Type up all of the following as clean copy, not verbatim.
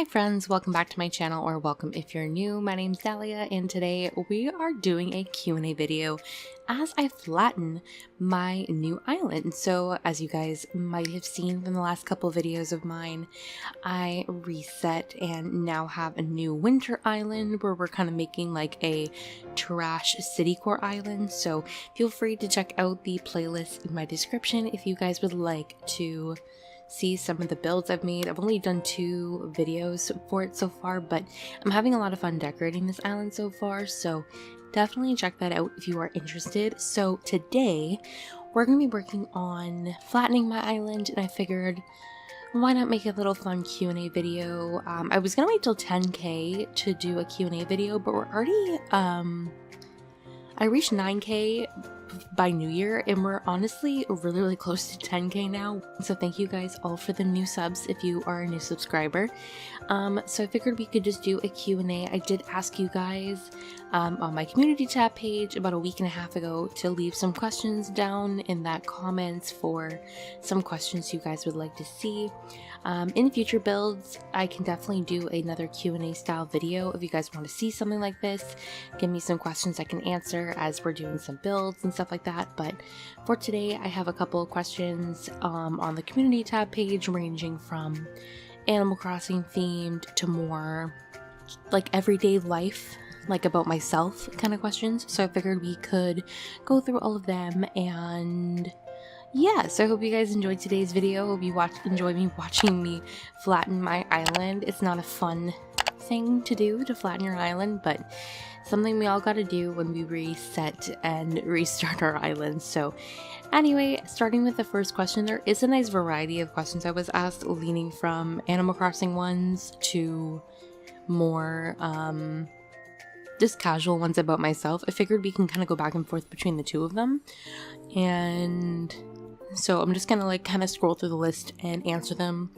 Hi friends, welcome back to my channel, or welcome if you're new. My name's Dalia and today we are doing a Q&A video as I flatten my new island. So as you guys might have seen from the last couple of videos of mine, I reset and now have a new winter island where we're kind of making like a trash city core island. So feel free to check out the playlist in my description if you guys would like to see some of the builds I've made. I've only done 2 videos for it so far, but I'm having a lot of fun decorating this island so far, so definitely check that out if you are interested. So today we're going to be working on flattening my island, and I figured why not make a little fun Q&A video. I was going to wait till 10k to do a Q&A video, but we're already I reached 9k by New Year, and we're honestly really close to 10k now, so thank you guys all for the new subs if you are a new subscriber. So I figured we could just do a Q&A. I did ask you guys on my community tab page about a week and a half ago to leave some questions down in that comments for some questions you guys would like to see. In future builds, I can definitely do another Q&A style video if you guys want to see something like this. Give me some questions I can answer as we're doing some builds and stuff like that. But for today, I have a couple of questions on the community tab page, ranging from Animal Crossing themed to more like everyday life, like about myself kind of questions. So I figured we could go through all of them, and yeah, so I hope you guys enjoyed today's video. Hope you enjoy me watching me flatten my island. It's not a fun thing to do, to flatten your island, but something we all gotta do when we reset and restart our island. So anyway, starting with the first question, there is a nice variety of questions I was asked, leaning from Animal Crossing ones to more just casual ones about myself. I figured we can kind of go back and forth between the two of them, and so I'm just gonna like kind of scroll through the list and answer them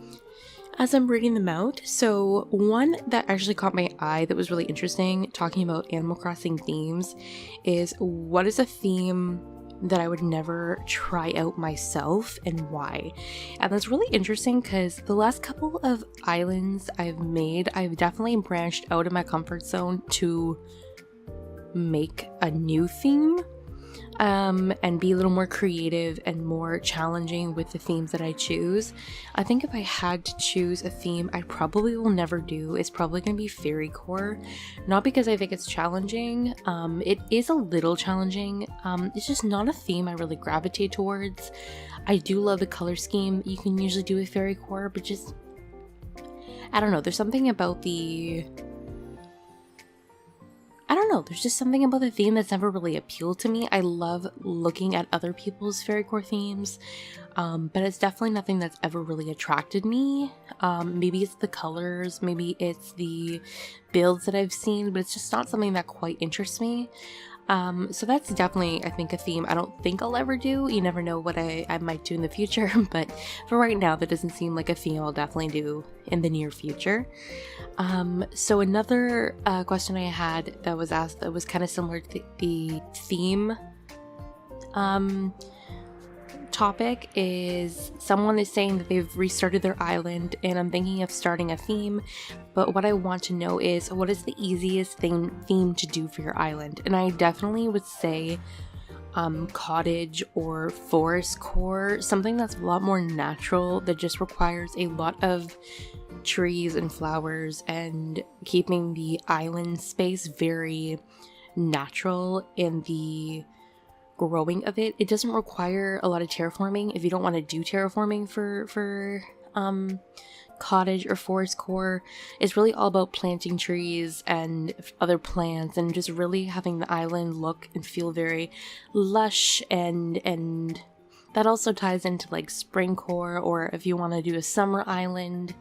as I'm reading them out. So one that actually caught my eye that was really interesting, talking about Animal Crossing themes, is what is a theme that I would never try out myself and why? And that's really interesting because the last couple of islands I've made, I've definitely branched out of my comfort zone to make a new theme and be a little more creative and more challenging with the themes that I choose. I think if I had to choose a theme I probably will never do, it's probably going to be fairy core. Not because I think it's challenging, it is a little challenging, it's just not a theme I really gravitate towards. I do love the color scheme you can usually do with fairy core, but just, I don't know, there's something about the, I don't know, there's just something about the theme that's never really appealed to me. I love looking at other people's fairy core themes, but it's definitely nothing that's ever really attracted me. Maybe it's the colors, maybe it's the builds that I've seen, but it's just not something that quite interests me. So that's definitely, I think, a theme I don't think I'll ever do. You never know what I might do in the future, but for right now, that doesn't seem like a theme I'll definitely do in the near future. So another question I had that was asked that was kind of similar to the theme topic is someone is saying that they've restarted their island, and I'm thinking of starting a theme, but what I want to know is what is the easiest theme to do for your island? And I definitely would say cottage or forest core, something that's a lot more natural, that just requires a lot of trees and flowers and keeping the island space very natural in the growing of it. It doesn't require a lot of terraforming if you don't want to do terraforming for cottage or forest core. It's really all about planting trees and other plants and just really having the island look and feel very lush, and that also ties into like spring core, or if you want to do a summer island.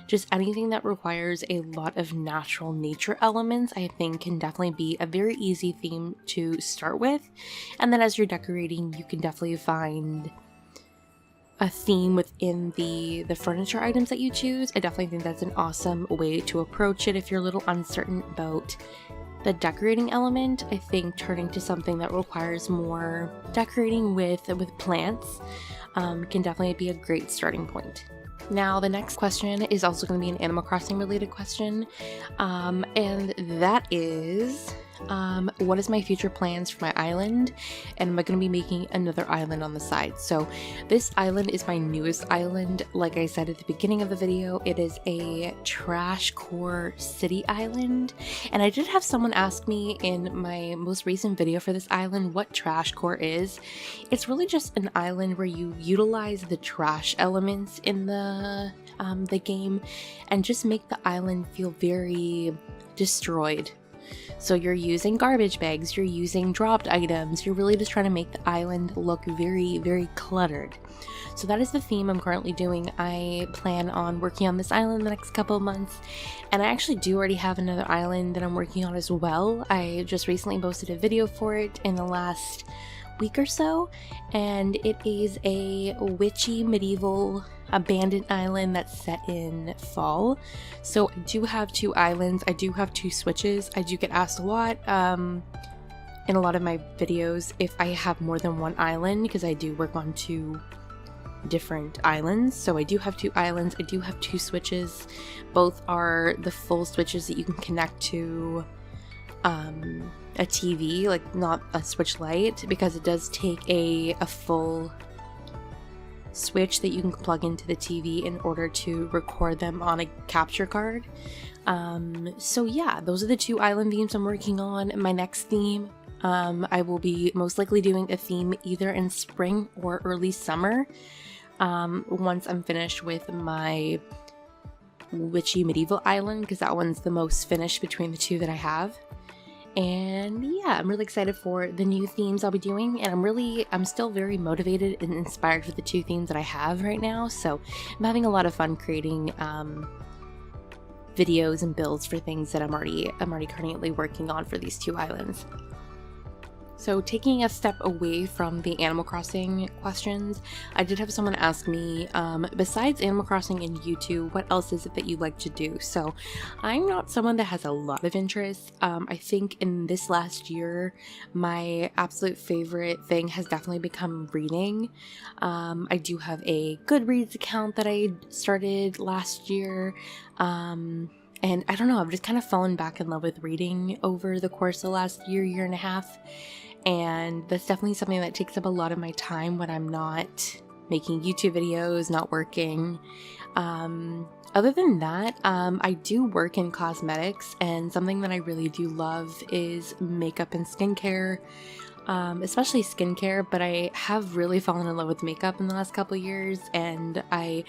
Just anything that requires a lot of natural nature elements, I think, can definitely be a very easy theme to start with. And then as you're decorating, you can definitely find a theme within the furniture items that you choose. I definitely think that's an awesome way to approach it if you're a little uncertain about the decorating element. I think turning to something that requires more decorating with plants can definitely be a great starting point. Now, the next question is also going to be an Animal Crossing related question, and that is, what is my future plans for my island, and am I going to be making another island on the side? So this island is my newest island. Like I said at the beginning of the video, it is a trash core city island, and I did have someone ask me in my most recent video for this island what trash core is. It's really just an island where you utilize the trash elements in the game and just make the island feel very destroyed. So you're using garbage bags, you're using dropped items, you're really just trying to make the island look very, very cluttered. So that is the theme I'm currently doing. I plan on working on this island the next couple of months, and I actually do already have another island that I'm working on as well. I just recently posted a video for it in the last week or so, and it is a witchy medieval abandoned island that's set in fall. So I do have two islands, I do have two switches. I do get asked a lot in a lot of my videos if I have more than one island, because I do work on two different islands. So I do have two islands, I do have two switches. Both are the full switches that you can connect to a TV, like not a Switch Lite, because it does take a full switch that you can plug into the TV in order to record them on a capture card. So yeah, those are the two island themes I'm working on. My next theme, I will be most likely doing a theme either in spring or early summer, once I'm finished with my witchy medieval island, because that one's the most finished between the two that I have. And yeah, I'm really excited for the new themes I'll be doing, and I'm still very motivated and inspired for the two themes that I have right now. So I'm having a lot of fun creating videos and builds for things that I'm already currently working on for these two islands. So taking a step away from the Animal Crossing questions, I did have someone ask me, besides Animal Crossing and YouTube, what else is it that you like to do? So I'm not someone that has a lot of interests. I think in this last year, my absolute favorite thing has definitely become reading. I do have a Goodreads account that I started last year. And I don't know, I've just kind of fallen back in love with reading over the course of the last year and a half. And that's definitely something that takes up a lot of my time when I'm not making YouTube videos, not working. Other than that, I do work in cosmetics, and something that I really do love is makeup and skincare, especially skincare, but I have really fallen in love with makeup in the last couple of years, and I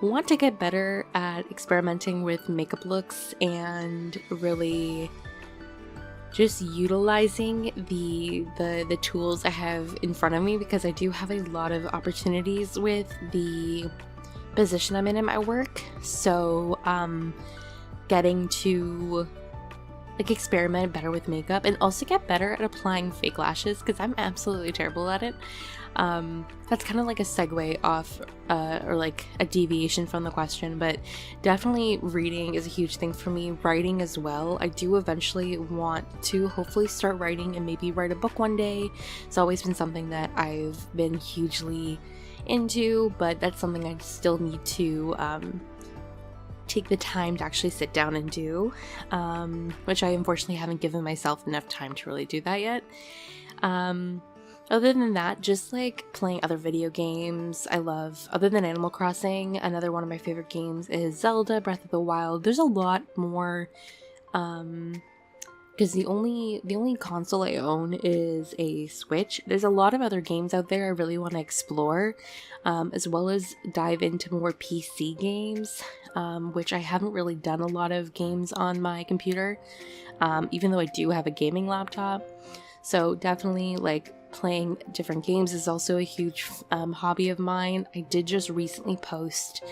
want to get better at experimenting with makeup looks and really just utilizing the tools I have in front of me, because I do have a lot of opportunities with the position I'm in my work. So getting to like experiment better with makeup and also get better at applying fake lashes, because I'm absolutely terrible at it. That's kind of like a segue off or like a deviation from the question, but definitely reading is a huge thing for me. Writing as well. I do eventually want to hopefully start writing and maybe write a book one day. It's always been something that I've been hugely into, but that's something I still need to take the time to actually sit down and do, which I unfortunately haven't given myself enough time to really do that yet. Other than that, just like playing other video games. I love, other than Animal Crossing, another one of my favorite games is Zelda Breath of the Wild. There's a lot more, because the only console I own is a Switch. There's a lot of other games out there I really want to explore, as well as dive into more PC games, which I haven't really done a lot of games on my computer, even though I do have a gaming laptop. So definitely like playing different games is also a huge hobby of mine. I did just recently post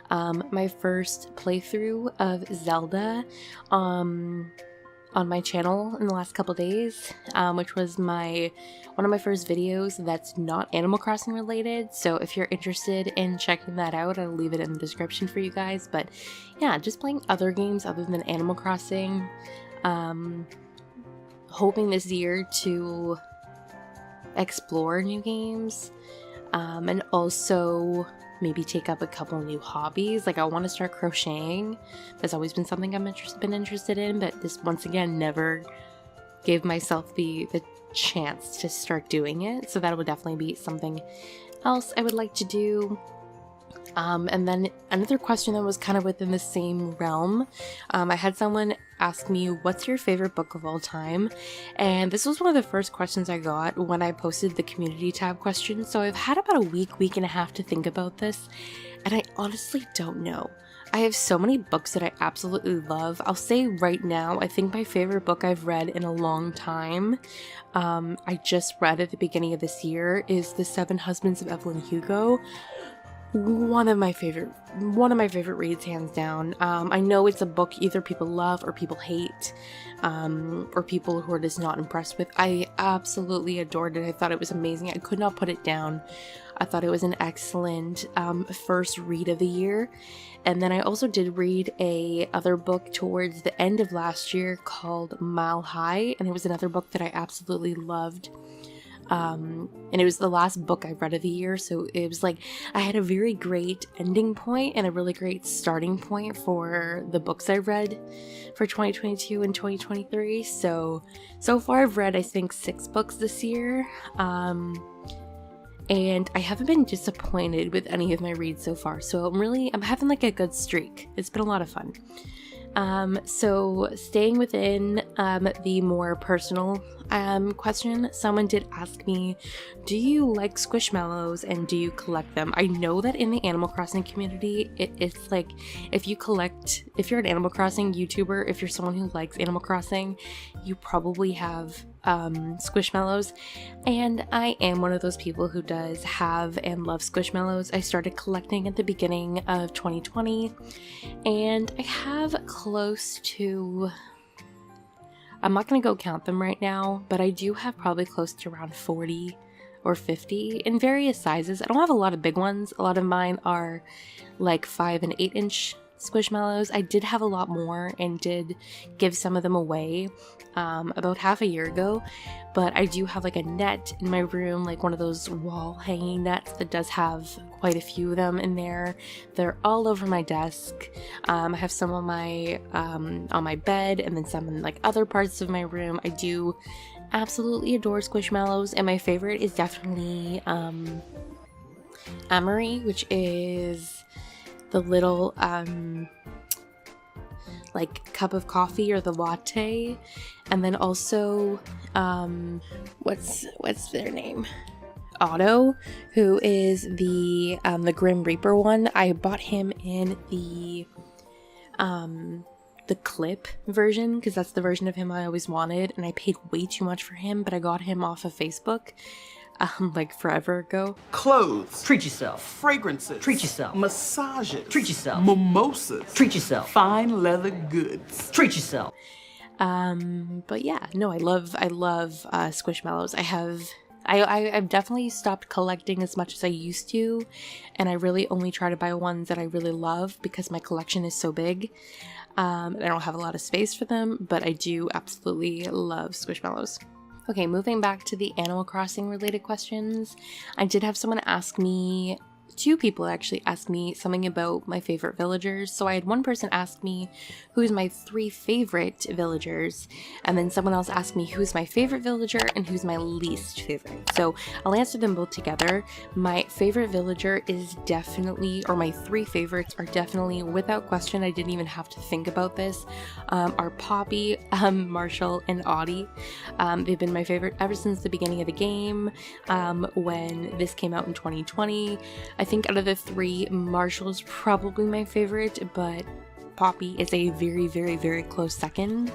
my first playthrough of Zelda on my channel in the last couple days, which was one of my first videos that's not Animal Crossing related. So if you're interested in checking that out, I'll leave it in the description for you guys. But yeah, just playing other games other than Animal Crossing. Hoping this year to explore new games. and also maybe take up a couple new hobbies. Like I want to start crocheting. That's always been something I've been interested in, but this once again never gave myself the chance to start doing it. So that would definitely be something else I would like to do. And then another question that was kind of within the same realm, I had someone ask me, what's your favorite book of all time? And this was one of the first questions I got when I posted the community tab question. So I've had about a week and a half to think about this, and I honestly don't know. I have so many books that I absolutely love. I'll say right now, I think my favorite book I've read in a long time, I just read at the beginning of this year, is The 7 Husbands of Evelyn Hugo. One of my favorite reads, hands down. I know it's a book either people love or people hate, or people who are just not impressed with. I absolutely adored it. I thought it was amazing. I could not put it down. I thought it was an excellent first read of the year. And then I also did read a other book towards the end of last year called Mile High, and it was another book that I absolutely loved. And it was the last book I read of the year, so it was like I had a very great ending point and a really great starting point for the books I read for 2022 and 2023. So far I've read, I think, 6 books this year, and I haven't been disappointed with any of my reads so far, so I'm having like a good streak. It's been a lot of fun. So staying within the more personal question, someone did ask me, do you like Squishmallows and do you collect them? I know that in the Animal Crossing community, it's like if you're an Animal Crossing YouTuber, if you're someone who likes Animal Crossing, you probably have Squishmallows, and I am one of those people who does have and love Squishmallows. I started collecting at the beginning of 2020, and I have close to, I'm not going to go count them right now, but I do have probably close to around 40 or 50 in various sizes. I don't have a lot of big ones. A lot of mine are like 5 and 8 inch Squishmallows. I did have a lot more and did give some of them away about half a year ago, but I do have like a net in my room, like one of those wall hanging nets that does have quite a few of them in there. They're all over my desk. I have some on my bed, and then some in like other parts of my room. I do absolutely adore Squishmallows, and my favorite is definitely Amory, which is the little like cup of coffee or the latte, and then also what's their name? Otto, who is the Grim Reaper one. I bought him in the clip version because that's the version of him I always wanted, and I paid way too much for him, but I got him off of Facebook like forever ago. Clothes. Treat yourself. Fragrances. Treat yourself. Massages. Treat yourself. Mimosas. Treat yourself. Fine leather goods. Treat yourself. But yeah, no, I love Squishmallows. I've definitely stopped collecting as much as I used to, and I really only try to buy ones that I really love because my collection is so big. I don't have a lot of space for them, but I do absolutely love Squishmallows. Okay, moving back to the Animal Crossing related questions, I did have someone ask me, 2 people actually asked me something about my favorite villagers. So I had one person ask me who's my 3 favorite villagers, and then someone else asked me who's my favorite villager and who's my least favorite. So I'll answer them both together. My favorite villager is definitely, or my 3 favorites are definitely, without question, I didn't even have to think about this, are Poppy, Marshall, and Audie. They've been my favorite ever since the beginning of the game, when this came out in 2020. I think out of the 3, Marshall's probably my favorite, but Poppy is a very, very, very close second.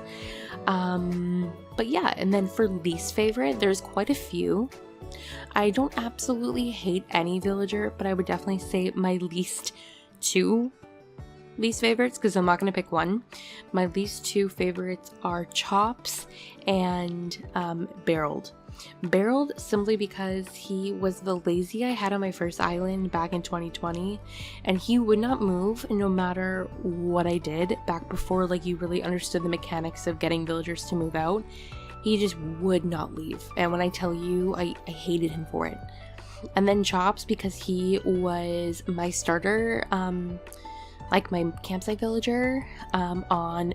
But yeah, and then for least favorite, there's quite a few. I don't absolutely hate any villager, but I would definitely say my least 2 least favorites, because I'm not going to pick one. My least 2 favorites are Chops and Barreled. Barreled simply because he was the lazy I had on my first island back in 2020, and he would not move no matter what I did back before like you really understood the mechanics of getting villagers to move out. He just would not leave, and when I tell you, I hated him for it. And then Chops, because he was my starter, like my campsite villager, on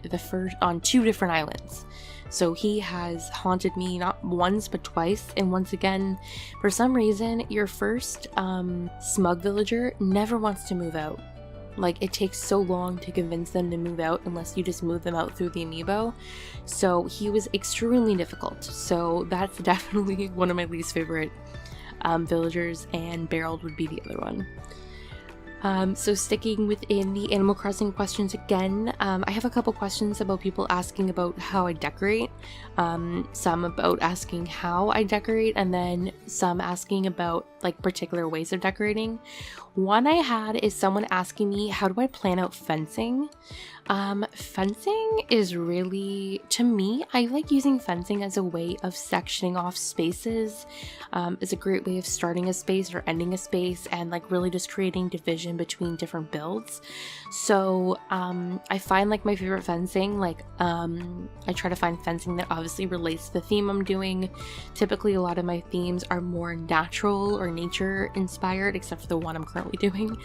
2 different islands. So he has haunted me not once but twice, and once again, for some reason, your first smug villager never wants to move out. Like, it takes so long to convince them to move out unless you just move them out through the amiibo. So he was extremely difficult. So that's definitely one of my least favorite villagers, and Barreled would be the other one. So sticking within the Animal Crossing questions again, I have a couple questions about people asking about how I decorate, some about asking how I decorate, and then some asking about like particular ways of decorating. One I had is someone asking me, how do I plan out fencing? Fencing is really, to me, I like using fencing as a way of sectioning off spaces. It's a great way of starting a space or ending a space, and like really just creating division between different builds. So I find like my favorite fencing, like I try to find fencing that obviously relates to the theme I'm doing. Typically a lot of my themes are more natural or nature inspired, except for the one I'm currently doing.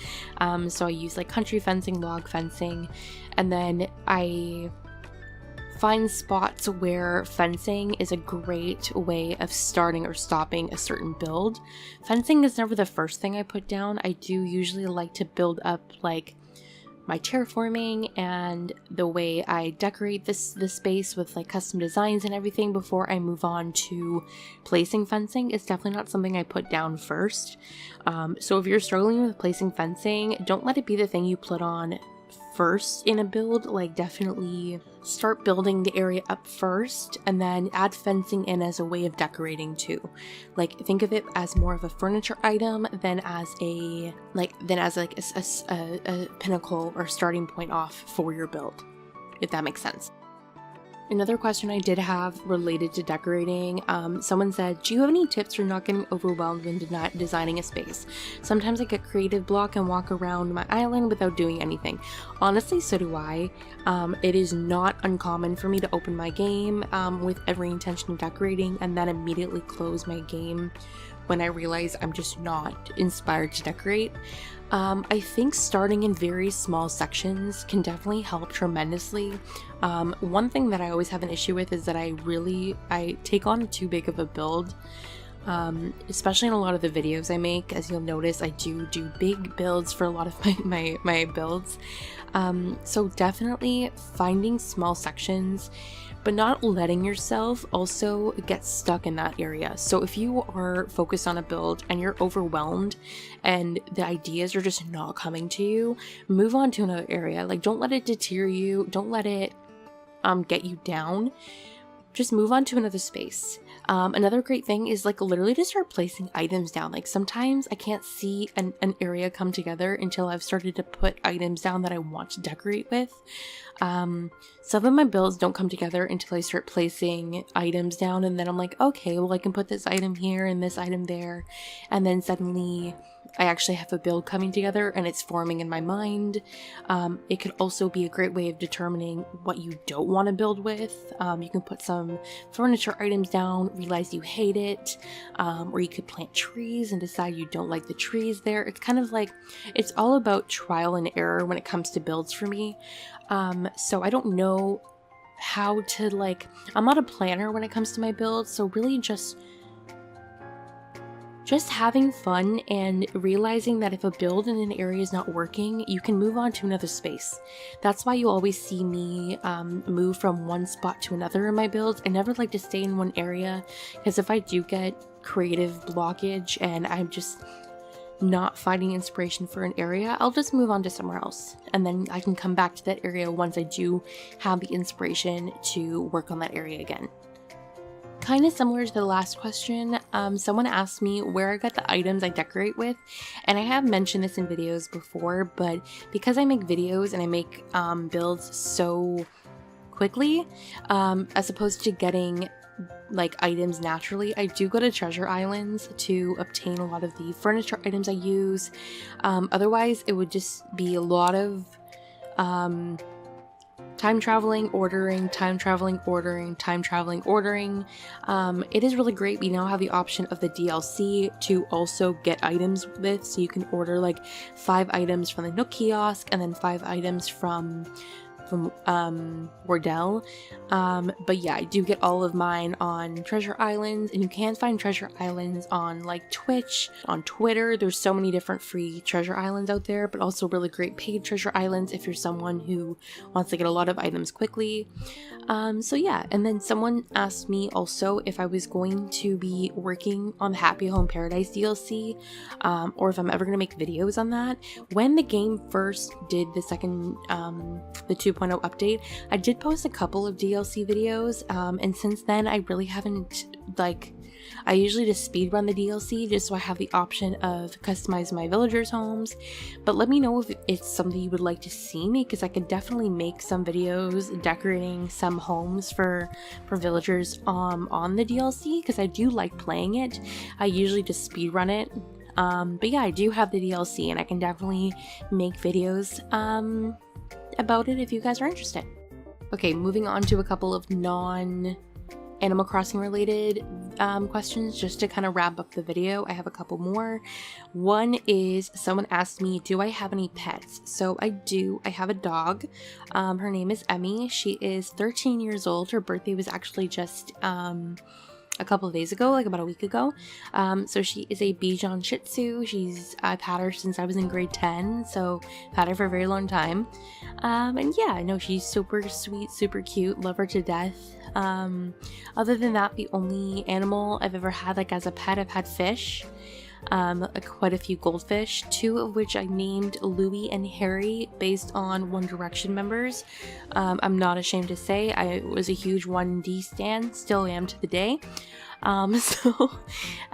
So I use like country fencing, log fencing, and then I find spots where fencing is a great way of starting or stopping a certain build. Fencing is never the first thing I put down. I do usually like to build up like my terraforming and the way I decorate this space with like custom designs and everything before I move on to placing fencing. It's definitely not something I put down first. So if you're struggling with placing fencing, don't let it be the thing you put on first in a build. Like, definitely start building the area up first and then add fencing in as a way of decorating too. Like, think of it as more of a furniture item than as a pinnacle or starting point off for your build, if that makes sense. Another question I did have related to decorating, someone said, do you have any tips for not getting overwhelmed when designing a space? Sometimes I get creative block and walk around my island without doing anything. Honestly, so do I. It is not uncommon for me to open my game with every intention of decorating and then immediately close my game when I realize I'm just not inspired to decorate. I think starting in very small sections can definitely help tremendously. One thing that I always have an issue with is that I take on too big of a build, especially in a lot of the videos I make. As you'll notice, I do big builds for a lot of my builds. So definitely finding small sections, but not letting yourself also get stuck in that area. So if you are focused on a build and you're overwhelmed and the ideas are just not coming to you, move on to another area. Like, don't let it deter you. Don't let it get you down. Just move on to another space. Another great thing is like literally to start placing items down. Like, sometimes I can't see an area come together until I've started to put items down that I want to decorate with. Some of my builds don't come together until I start placing items down, and then I'm like, okay, well, I can put this item here and this item there, and then suddenly I actually have a build coming together and it's forming in my mind. It could also be a great way of determining what you don't want to build with. You can put some furniture items down, realize you hate it, or you could plant trees and decide you don't like the trees there. It's kind of like, it's all about trial and error when it comes to builds for me. So I don't know how to, like, I'm not a planner when it comes to my builds, so really just having fun and realizing that if a build in an area is not working, you can move on to another space. That's why you always see me move from one spot to another in my builds. I never like to stay in one area, because if I do get creative blockage and I'm just not finding inspiration for an area, I'll just move on to somewhere else, and then I can come back to that area once I do have the inspiration to work on that area again. Kind of similar to the last question, someone asked me where I got the items I decorate with, and I have mentioned this in videos before, but because I make videos and I make builds so quickly, as opposed to getting like items naturally, I do go to treasure islands to obtain a lot of the furniture items I use. Otherwise it would just be a lot of time traveling, ordering, time traveling, ordering, time traveling, ordering. It is really great. We now have the option of the DLC to also get items with, so you can order like 5 items from the Nook kiosk and then 5 items from Wardell. But yeah, I do get all of mine on Treasure Islands, and you can find Treasure Islands on like Twitch, on Twitter. There's so many different free Treasure Islands out there, but also really great paid Treasure Islands if you're someone who wants to get a lot of items quickly. So yeah, and then someone asked me also if I was going to be working on the Happy Home Paradise DLC, or if I'm ever going to make videos on that. When the game first did the second, the 2.0 update, I did post a couple of DLC videos, and since then I really haven't, like, I usually just speedrun the DLC just so I have the option of customizing my villagers' homes. But let me know if it's something you would like to see me, because I could definitely make some videos decorating some homes for villagers on the DLC, because I do like playing it. I usually just speedrun it. But yeah, I do have the DLC, and I can definitely make videos about it if you guys are interested. Okay, moving on to a couple of non-Animal Crossing related questions, just to kind of wrap up the video. I have a couple more. One is, someone asked me, do I have any pets? So I do. I have a dog. Her name is Emmy. She is 13 years old. Her birthday was actually just a couple of days ago, like about a week ago. So she is a Bichon Shih Tzu. I've had her since I was in grade 10, so I've had her for a very long time. And yeah, I know she's super sweet, super cute, love her to death. Other than that, the only animal I've ever had like as a pet, I've had fish. Quite a few goldfish, 2 of which I named Louie and Harry based on One Direction members. I'm not ashamed to say I was a huge 1D stan, still am to the day. So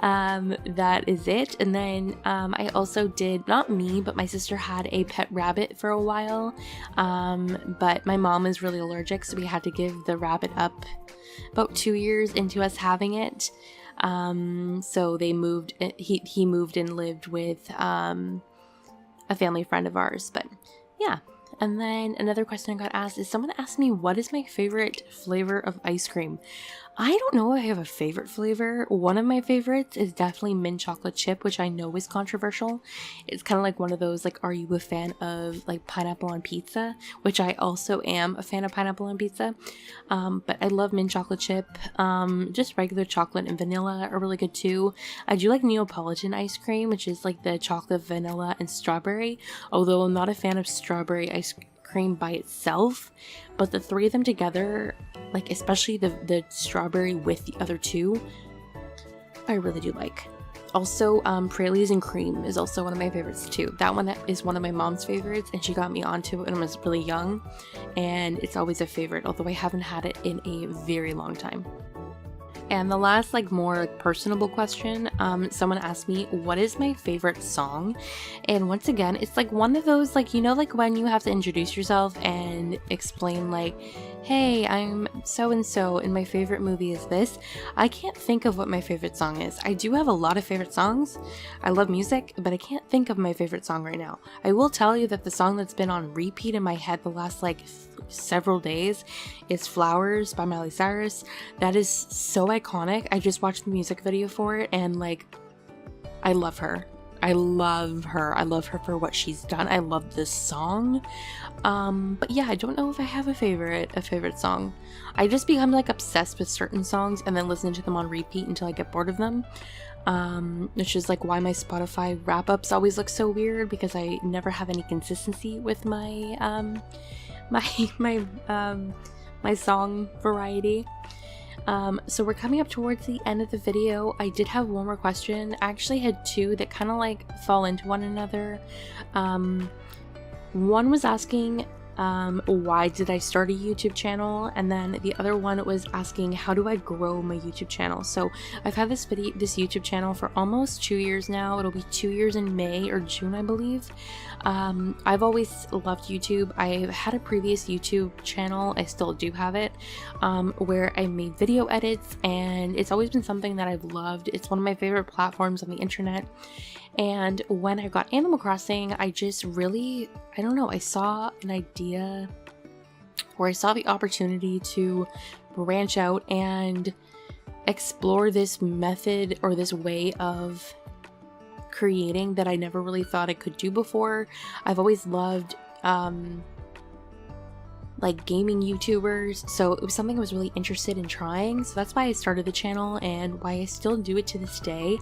that is it. And then I also did, not me, but my sister had a pet rabbit for a while, but my mom is really allergic, so we had to give the rabbit up about 2 years into us having it. So they moved, he moved and lived with a family friend of ours. But yeah. And then another question I got asked is, someone asked me, what is my favorite flavor of ice cream? I don't know if I have a favorite flavor. One of my favorites is definitely mint chocolate chip, which I know is controversial. It's kind of like one of those, like, are you a fan of like pineapple on pizza? Which I also am a fan of pineapple on pizza. But I love mint chocolate chip. Just regular chocolate and vanilla are really good too. I do like Neapolitan ice cream, which is like the chocolate, vanilla, and strawberry. Although I'm not a fan of strawberry ice cream by itself, but the 3 of them together, like especially the strawberry with the other 2, I really do like. Also, Praline and Cream is also one of my favorites too. That one is one of my mom's favorites, and she got me onto it when I was really young, and it's always a favorite, although I haven't had it in a very long time. And the last, like, more like personable question, someone asked me, what is my favorite song? And once again, it's like one of those, like, you know, like when you have to introduce yourself and explain, like, hey, I'm so-and-so and my favorite movie is this. I can't think of what my favorite song is. I do have a lot of favorite songs. I love music, but I can't think of my favorite song right now. I will tell you that the song that's been on repeat in my head the last, like, several days is Flowers by Miley Cyrus. That is so iconic. I just watched the music video for it, and like, I love her. I love her. I love her for what she's done. I love this song. But yeah, I don't know if I have a favorite song. I just become like obsessed with certain songs and then listen to them on repeat until I get bored of them. Which is like why my Spotify wrap-ups always look so weird, because I never have any consistency with my my song variety. So we're coming up towards the end of the video. I did have one more question. I actually had 2 that kind of like fall into one another. One was asking why did I start a YouTube channel, and then the other one was asking how do I grow my YouTube channel. So I've had this YouTube channel for almost 2 years now. It'll be 2 years in May or June, I believe. I've always loved YouTube. I had a previous YouTube channel, I still do have it, where I made video edits, and it's always been something that I've loved. It's one of my favorite platforms on the internet. And when I got Animal Crossing, I just really, I don't know, I saw an idea where I saw the opportunity to branch out and explore this method or this way of creating that I never really thought I could do before. I've always loved like gaming YouTubers, so it was something I was really interested in trying, so that's why I started the channel and why I still do it to this day.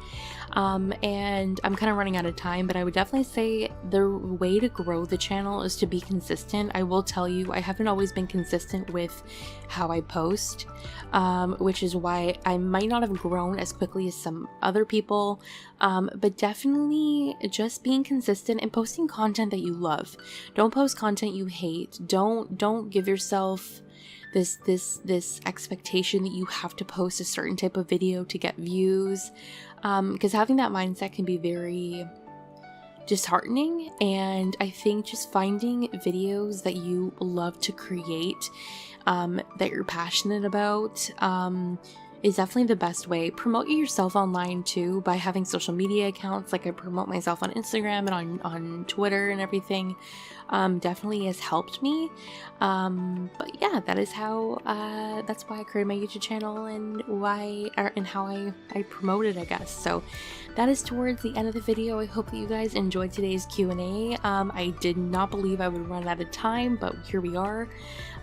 And I'm kind of running out of time, but I would definitely say the way to grow the channel is to be consistent. I will tell you, I haven't always been consistent with how I post, which is why I might not have grown as quickly as some other people, but definitely just being consistent and posting content that you love. Don't post content you hate. Don't give yourself this expectation that you have to post a certain type of video to get views, because having that mindset can be very disheartening. And I think just finding videos that you love to create, that you're passionate about, is definitely the best way. Promote yourself online too by having social media accounts. Like I promote myself on Instagram and on Twitter and everything. Definitely has helped me. But yeah, that is how, that's why I created my YouTube channel and how I promote it, I guess. So that is towards the end of the video. I hope that you guys enjoyed today's Q&A. I did not believe I would run out of time, but here we are.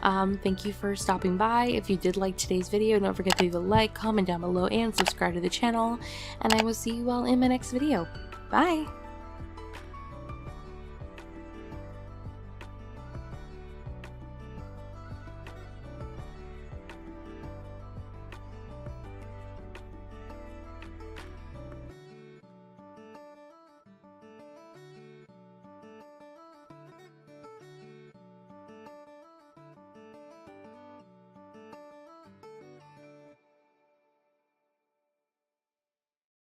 Thank you for stopping by. If you did like today's video, don't forget to leave a like, comment down below, and subscribe to the channel. And I will see you all in my next video. Bye!